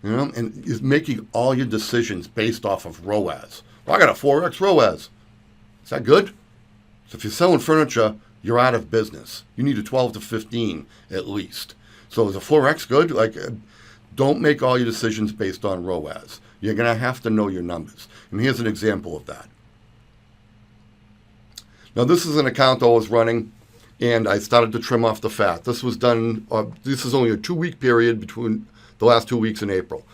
and is making all your decisions based off of ROAS. Well, I got a 4x ROAS. Is that good? So if you're selling furniture, you're out of business. You need a 12 to 15 at least. So is a 4x good? Don't make all your decisions based on ROAS. You're going to have to know your numbers. And here's an example of that. Now, this is an account I was running, and I started to trim off the fat. This was done, this is only a 2-week period between the last 2 weeks in April.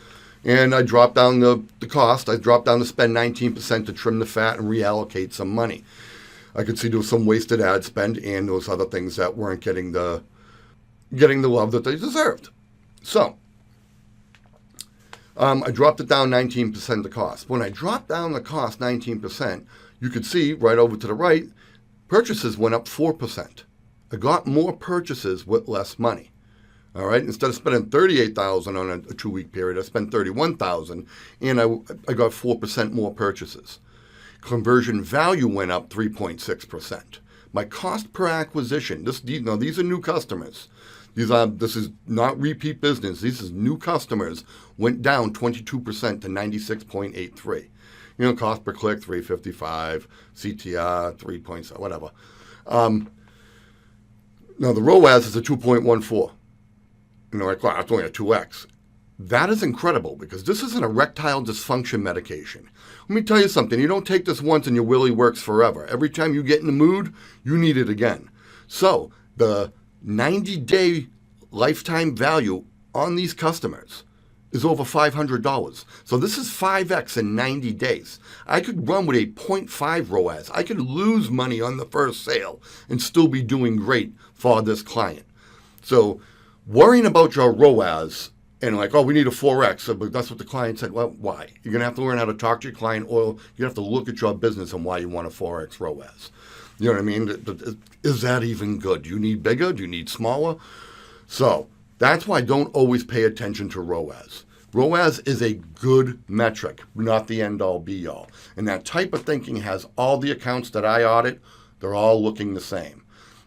And I dropped down the cost. I dropped down to spend 19% to trim the fat and reallocate some money. I could see there was some wasted ad spend and those other things that weren't getting the love that they deserved. So, I dropped it down 19% the cost. When I dropped down the cost 19%, you could see right over to the right, purchases went up 4%. I got more purchases with less money. All right, instead of spending $38,000 on a 2-week period, I spent $31,000, and I got 4% more purchases. Conversion value went up 3.6%. My cost per acquisition, these are new customers. This is not repeat business. These is new customers, went down 22% to 96.83. Cost per click, $3.55, CTR, 3.7, whatever. Now, the ROAS is a 2.14. That's only a 2x. That is incredible because this is an erectile dysfunction medication. Let me tell you something. You don't take this once and your willy works forever. Every time you get in the mood, you need it again. So, the 90-day lifetime value on these customers is over $500. So this is 5x in 90 days. I could run with a 0.5 ROAS. I could lose money on the first sale and still be doing great for this client. So worrying about your ROAS and we need a 4x, but that's what the client said. Well, why? You're going to have to learn how to talk to your client, or you have to look at your business and why you want a 4x ROAS. You know what I mean? Is that even good? Do you need bigger? Do you need smaller? So that's why I don't always pay attention to ROAS. ROAS is a good metric, not the end-all, be-all. And that type of thinking has all the accounts that I audit, they're all looking the same.